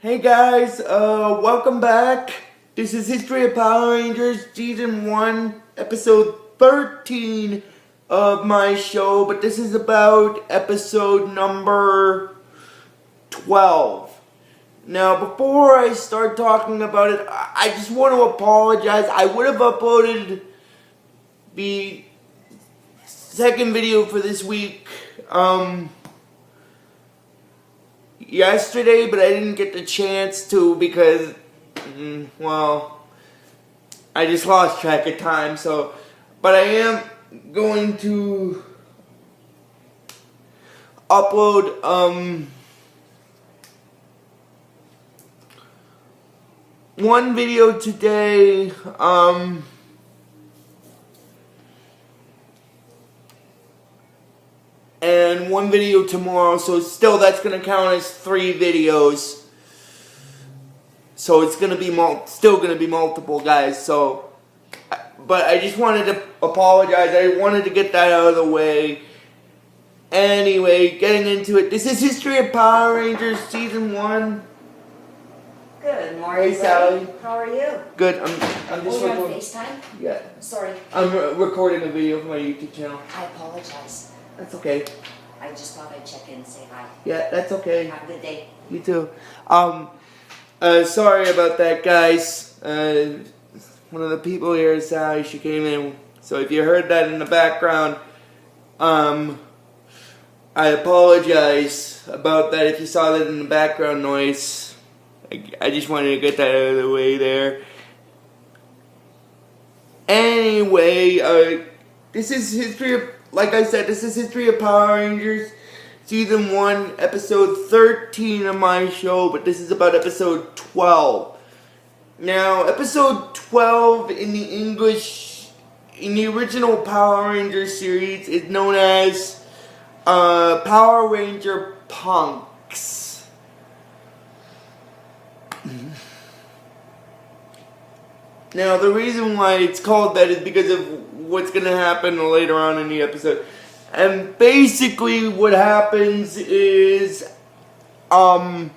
Hey guys, welcome back. This is History of Power Rangers Season 1, Episode 13 of my show, but this is about episode number 12. Now, before I start talking about it, I just want to apologize. I would have uploaded the second video for this week, yesterday, but I didn't get the chance to because, well, I just lost track of time, but I am going to upload, one video today, and one video tomorrow, so still that's going to count as 3 videos. So it's going to be still going to be multiple, guys. So, but I just wanted to apologize. I wanted to get that out of the way. Anyway, getting into it. This is History of Power Rangers Season 1. Good morning, Hey, Sally. How are you? Good. I'm just Are you on recording. FaceTime? Yeah. Sorry. I'm recording a video for my YouTube channel. I apologize. That's okay. I just thought I'd check in and say hi. Yeah, that's okay. Have a good day. You too. Sorry about that, guys. One of the people here is Sally. She came in. So if you heard that in the background, I apologize about that if you saw that in the background noise. I just wanted to get that out of the way there. Anyway, this is history of, like I said, this is History of Power Rangers Season 1, Episode 13 of my show, but this is about Episode 12. Now, Episode 12 in the English, in the original Power Rangers series, is known as Power Ranger Punks. Now, the reason why it's called that is because of what's going to happen later on in the episode. And basically what happens is, the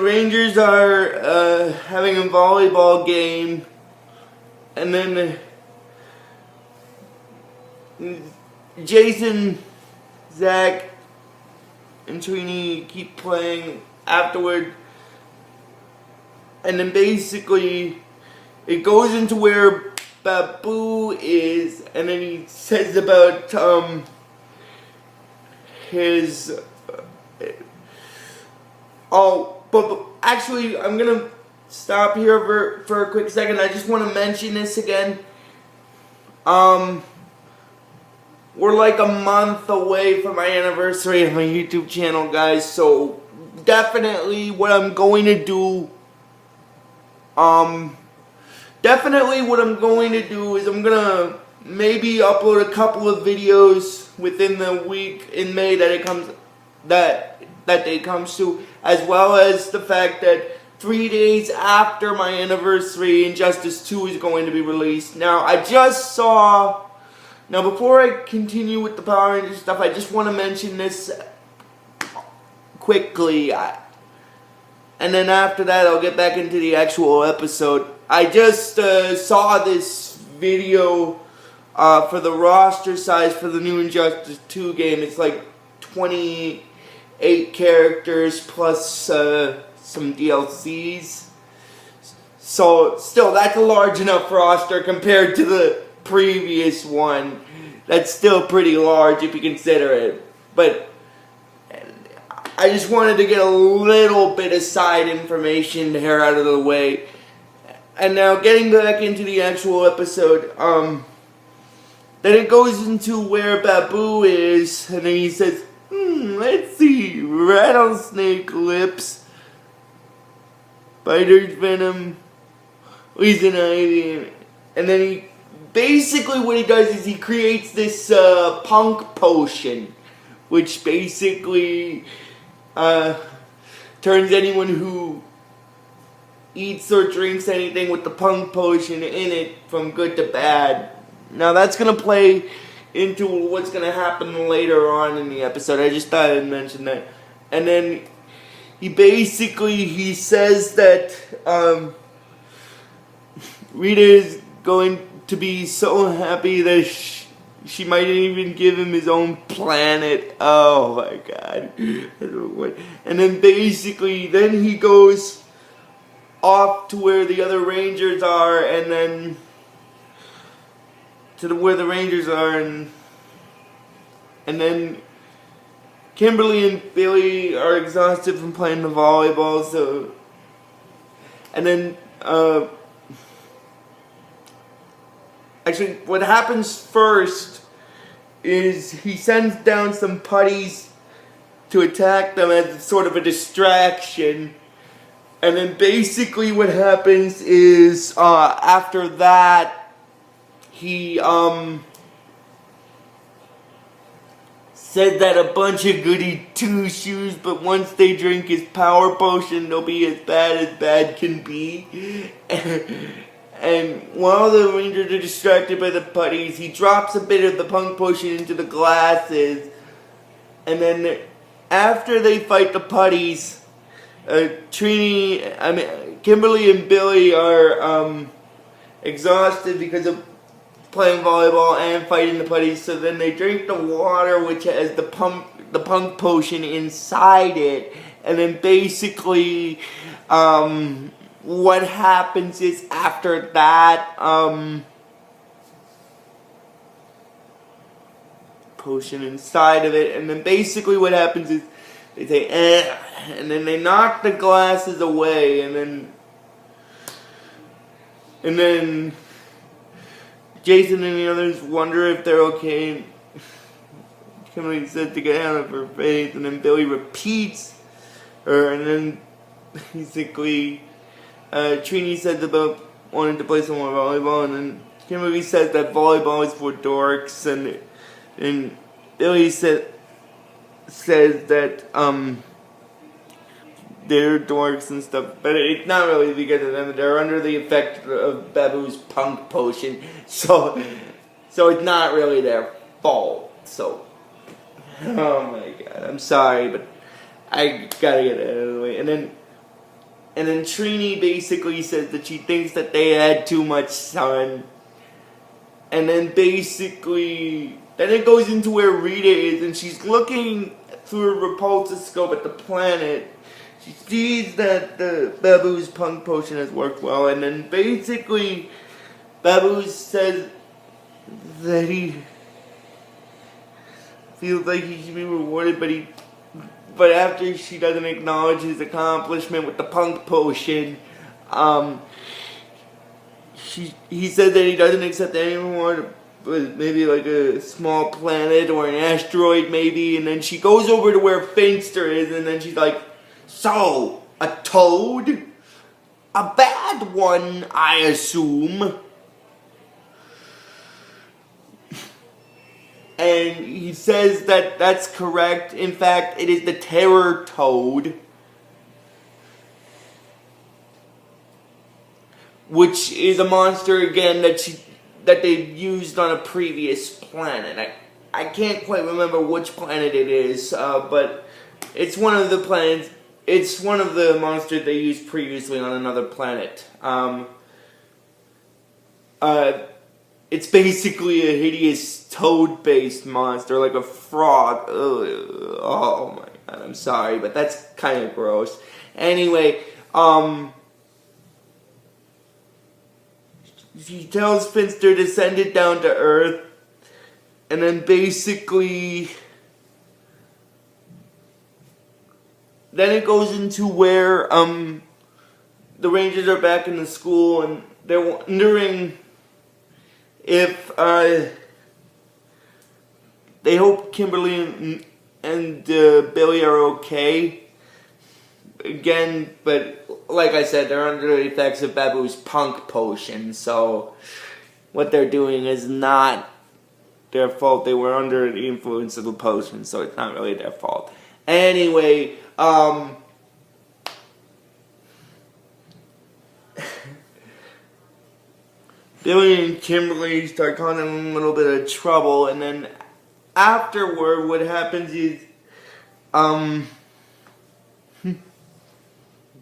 Rangers are having a volleyball game, and then Jason, Zach, and Trini keep playing afterward, and then basically it goes into where Baboo is, and then he says about his but actually I'm gonna stop here for a quick second. I just want to mention this again. We're like a month away from my anniversary of my YouTube channel, guys, so definitely what I'm going to do, is I'm gonna maybe upload a couple of videos within the week in May that day comes to, as well as the fact that 3 days after my anniversary, Injustice 2 is going to be released. Now, before I continue with the Power Rangers stuff, I just want to mention this quickly. And then after that, I'll get back into the actual episode. I just saw this video for the roster size for the new Injustice 2 game. It's like 28 characters plus some DLCs. So, still, that's a large enough roster compared to the previous one. That's still pretty large if you consider it. But I just wanted to get a little bit of side information here out of the way. And now getting back into the actual episode, then it goes into where Baboo is, and then he says, let's see, rattlesnake lips, spider's venom, poison ivy, and then he, basically what he does is he creates this punk potion, which basically turns anyone who eats or drinks anything with the punk potion in it from good to bad. Now that's going to play into what's going to happen later on in the episode. I just thought I'd mention that. And then he says that Rita is going to be so happy that she might even give him his own planet. Oh my god. And then basically, then he goes off to where the other Rangers are, and then where the Rangers are, and then Kimberly and Billy are exhausted from playing the volleyball, so, and then, actually, what happens first is he sends down some putties to attack them as sort of a distraction, and then basically what happens is, after that, he, said that a bunch of goody two-shoes, but once they drink his power potion, they'll be as bad can be. And while the Rangers are distracted by the putties, he drops a bit of the punk potion into the glasses. And then after they fight the putties, Kimberly and Billy are exhausted because of playing volleyball and fighting the putties, so then they drink the water which has the punk potion inside it, and then basically what happens is after that potion inside of it, and then basically what happens is they say and then they knock the glasses away, and then Jason and the others wonder if they're okay. Kimberly says to get out of her face, and then Billy repeats her, and then basically Trini says about wanting to play some more volleyball, and then Kimberly says that volleyball is for dorks, and Billy says that they're dorks and stuff, but it's not really because of them. They're under the effect of Baboo's punk potion, so it's not really their fault. So, oh my god, I'm sorry, but I gotta get it out of the way. And then Trini basically says that she thinks that they had too much sun, and then basically, then it goes into where Rita is, and she's looking through a repulsoscope at the planet. She sees that the Baboo's punk potion has worked well, and then basically Baboo says that he feels like he should be rewarded, but after she doesn't acknowledge his accomplishment with the punk potion, he said that he doesn't accept anyone, but maybe like a small planet or an asteroid maybe, and then she goes over to where Finster is, and then she's like, so, a toad? A bad one, I assume. And he says that that's correct. In fact, it is the terror toad, which is a monster again that they've used on a previous planet. I can't quite remember which planet it is, but it's one of the planets. It's one of the monsters they used previously on another planet. It's basically a hideous toad-based monster, like a frog. Ugh. Oh my god, I'm sorry, but that's kind of gross. Anyway, she tells Finster to send it down to Earth, and then basically, then it goes into where the Rangers are back in the school, and they're wondering if they hope Kimberly and Billy are okay. Again, but like I said, they're under the effects of Baboo's punk potion, so what they're doing is not their fault. They were under the influence of the potion, so it's not really their fault. Anyway, Billy and Kimberly start causing a little bit of trouble, and then afterward, what happens is,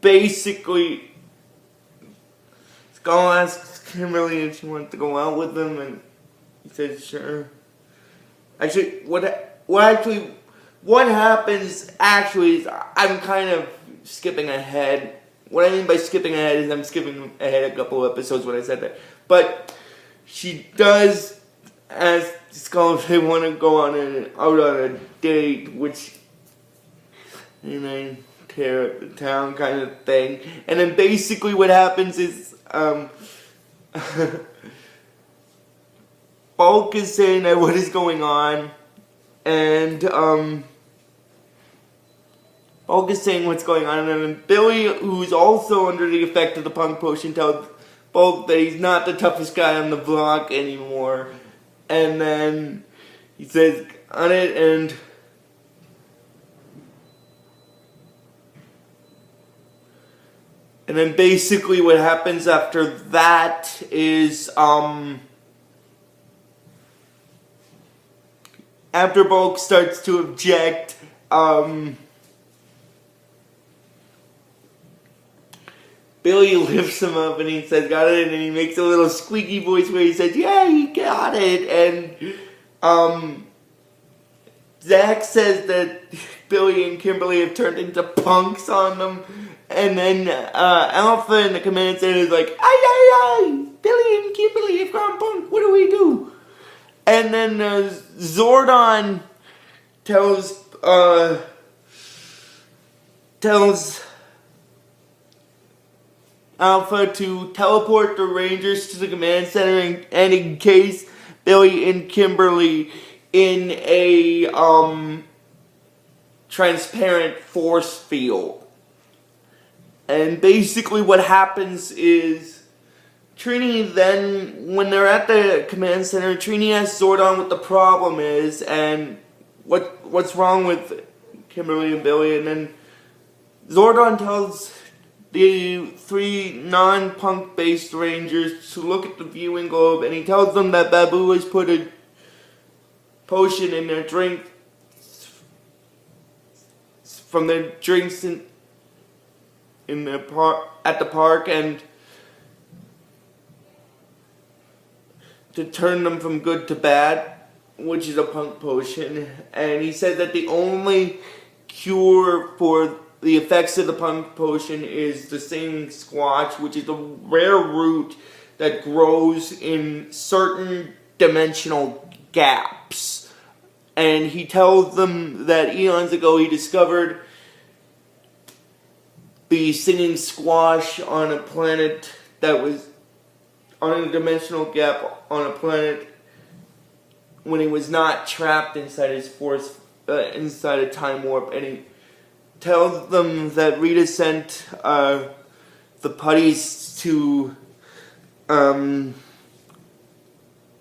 basically, Skull asks Kimberly if she wants to go out with him, and he says sure. Actually, what happens actually is I'm kind of skipping ahead. What I mean by skipping ahead is I'm skipping ahead a couple of episodes when I said that. But she does ask Skull if they want to go out on a date, which, and I tear up the town kind of thing. And then basically what happens is, Bulk is saying that what is going on, and Bulk is saying what's going on, and then Billy, who's also under the effect of the punk potion, tells Bulk that he's not the toughest guy on the block anymore. And then he says on it, and then basically what happens after that is, after Bulk starts to object, Billy lifts him up and he says, got it, and he makes a little squeaky voice where he says, yeah, you got it, and, Zach says that Billy and Kimberly have turned into punks on them, and then, Alpha in the command center is like, ay, Billy and Kimberly have gone punk, what do we do? And then, Zordon tells Alpha to teleport the Rangers to the command center, and in case Billy and Kimberly in a transparent force field. And basically what happens is Trini then, when they're at the command center, Trini asks Zordon what the problem is and what's wrong with Kimberly and Billy, and then Zordon tells the 3 non-punk based Rangers to look at the viewing globe, and he tells them that Baboo has put a potion in their drink from their drinks at the park, and to turn them from good to bad, which is a punk potion. And he said that the only cure for the effects of the punk potion is the singing squash, which is a rare root that grows in certain dimensional gaps. And he tells them that eons ago he discovered the singing squash on a planet that was on a dimensional gap on a planet when he was not trapped inside his force, inside a time warp, and he tells them that Rita sent the putties to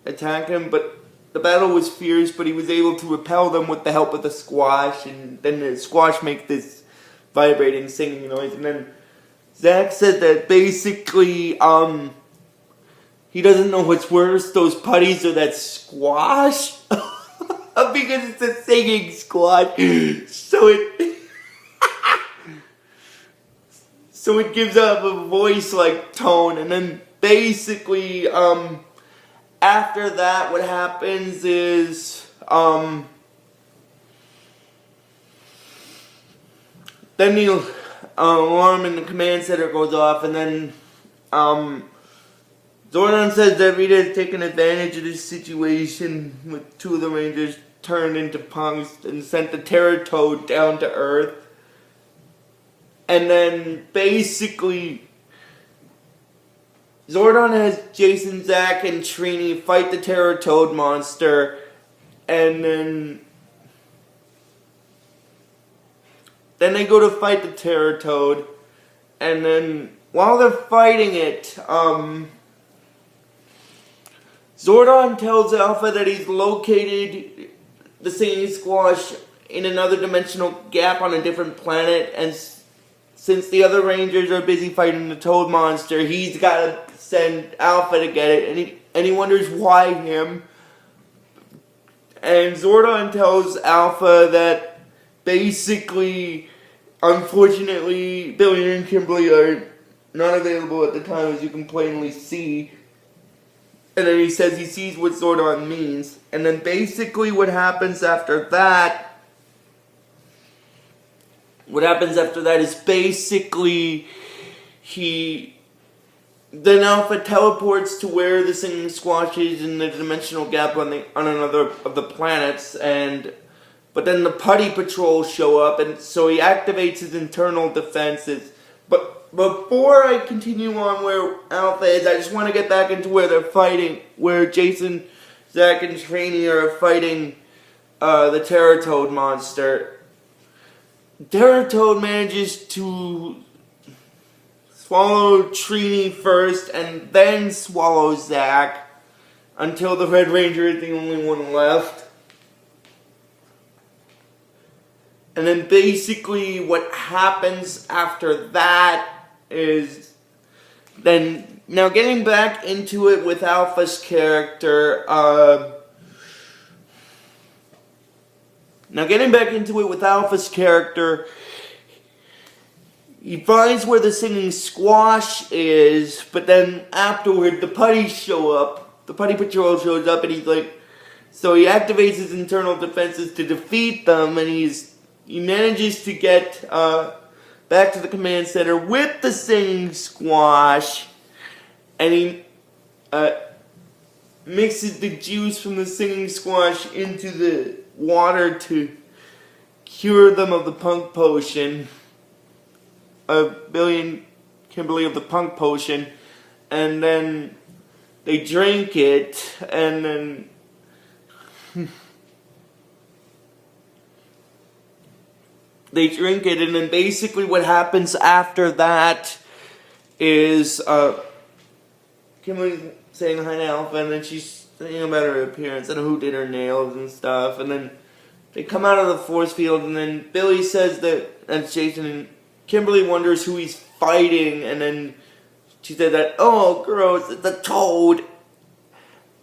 attack him, but the battle was fierce, but he was able to repel them with the help of the squash, and then the squash makes this vibrating singing noise. And then Zach said that basically he doesn't know what's worse, those putties or that squash, because it's a singing squash, so it gives up a voice-like tone. And then basically, after that, what happens is, then the alarm in the command center goes off, and then, Zordon says that Rita has taken advantage of this situation with 2 of the Rangers turned into punks and sent the Terror Toad down to Earth. And then basically Zordon has Jason, Zach, and Trini fight the Terror Toad monster, and then they go to fight the Terror Toad, and then while they're fighting it, Zordon tells Alpha that he's located the singing squash in another dimensional gap on a different planet, and since the other Rangers are busy fighting the Toad monster, he's got to send Alpha to get it, and he wonders why him. And Zordon tells Alpha that basically, unfortunately, Billy and Kimberly are not available at the time, as you can plainly see. And then he says he sees what Zordon means. And then basically what happens after that is basically then Alpha teleports to where the singing squash is in the dimensional gap on another of the planets, but then the Putty Patrol show up, and so he activates his internal defenses. But before I continue on where Alpha is, I just want to get back into where they're fighting, where Jason, Zach, and Trini are fighting the Terratoad monster. Terratoad manages to swallow Trini first and then swallow Zach until the Red Ranger is the only one left. And then basically what happens after that is now getting back into it with Alpha's character, he finds where the singing squash is, but then afterward the putties show up. The Putty Patrol shows up, and he's like, so he activates his internal defenses to defeat them, and he manages to get back to the command center with the singing squash, and he mixes the juice from the singing squash into the water to cure them of the punk potion. Billy and Kimberly of the punk potion, and then they drink it, and then basically what happens after that is Kimberly's saying hi to Alpha, and then she's saying about her appearance and who did her nails and stuff, and then they come out of the force field, and then Billy says that, and Jason and Kimberly wonders who he's fighting, and then she said that, oh, gross, it's a toad.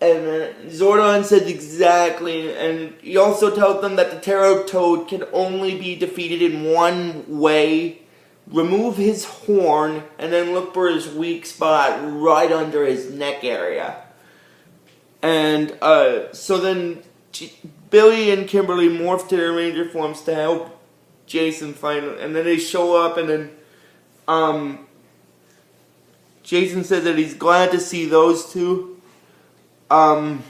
And then Zordon says exactly, and he also tells them that the Terratoad can only be defeated in one way. Remove his horn, and then look for his weak spot right under his neck area. And so then Billy and Kimberly morph to their Ranger forms to help Jason find him, and then they show up, and then Jason says that he's glad to see those two, but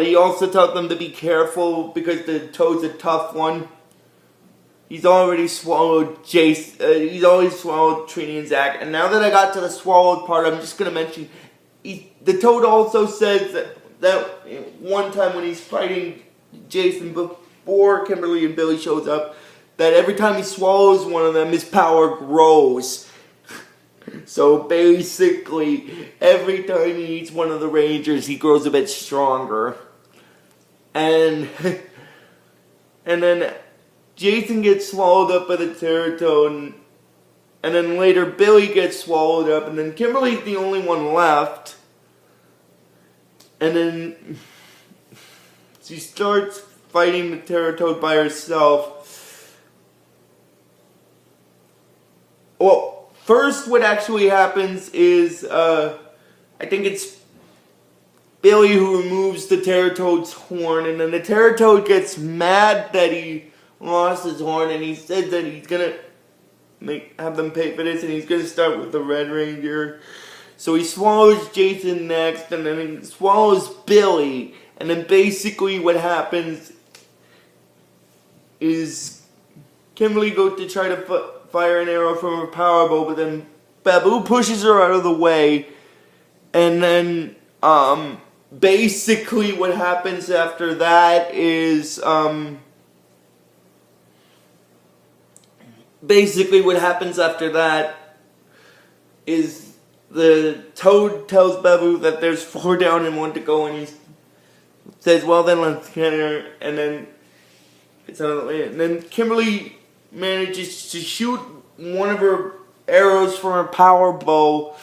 he also tells them to be careful because the Toad's a tough one. He's already swallowed he's already swallowed Trini and Zach, and now that I got to the swallowed part, I'm just gonna mention the Toad also says that one time when he's fighting Jason before Kimberly and Billy shows up, that every time he swallows one of them, his power grows. So basically, every time he eats one of the Rangers, he grows a bit stronger. And then Jason gets swallowed up by the Terratoad, and then later Billy gets swallowed up, and then Kimberly's the only one left. And then she starts fighting the Terratoad by herself. Well, first what actually happens is, I think it's Billy who removes the Terratoad's horn, and then the Terratoad gets mad that he lost his horn, and he said that he's gonna have them pay for this, and he's gonna start with the Red Ranger. So he swallows Jason next, and then he swallows Billy, and then basically what happens is Kimberly goes to try to fire an arrow from her power bow, but then Baboo pushes her out of the way, and then basically what happens after that is the Toad tells Baboo that there's 4 down and 1 to go, and he says, well then let's get her, and then it's another way. And then Kimberly manages to shoot one of her arrows from her power bow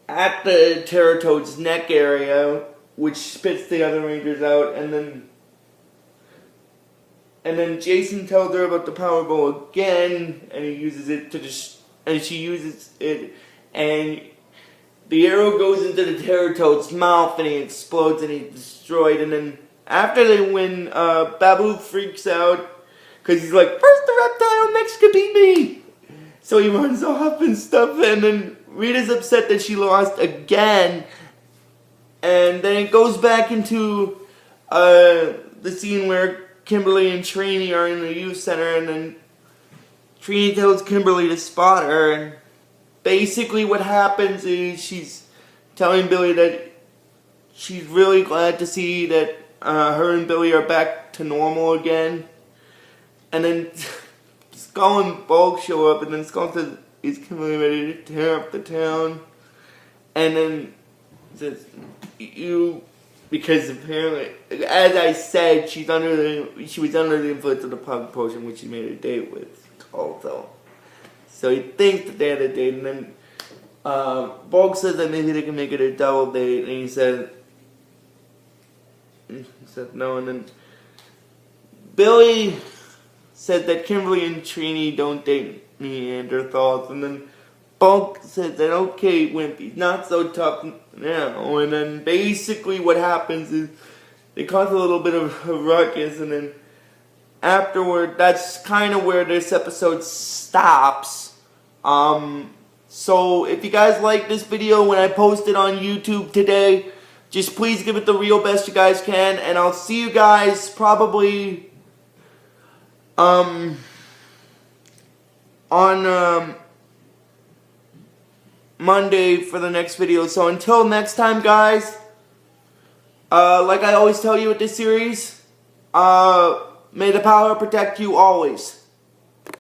at the Terratoad's neck area, which spits the other Rangers out, and then Jason tells her about the power bow again, and he uses it to and she uses it, and the arrow goes into the Terratoad's mouth, and he explodes, and he's destroyed. And then after they win, Baboo freaks out because he's like, "First the reptile, next could be me." So he runs off and stuff, and then Rita's upset that she lost again. And then it goes back into the scene where Kimberly and Trini are in the youth center, and then Trini tells Kimberly to spot her, and basically what happens is she's telling Billy that she's really glad to see that her and Billy are back to normal again. And then Skull and Bulk show up, and then Skull says, "Is Kimberly ready to tear up the town?" And then says, because apparently, as I said, she was under the influence of the pug potion, which she made a date with also. So he thinks that they had a date, and then Bulk says that maybe they can make it a double date, and he said no, and then Billy said that Kimberly and Trini don't date Neanderthals, and then Bulk said that, "Okay, Wimpy, not so tough now." And then basically what happens is they cause a little bit of a ruckus, and then afterward, that's kind of where this episode stops. So if you guys like this video when I post it on YouTube today, just please give it the real best you guys can, and I'll see you guys probably on Monday for the next video. So until next time, guys, like I always tell you with this series, may the power protect you always.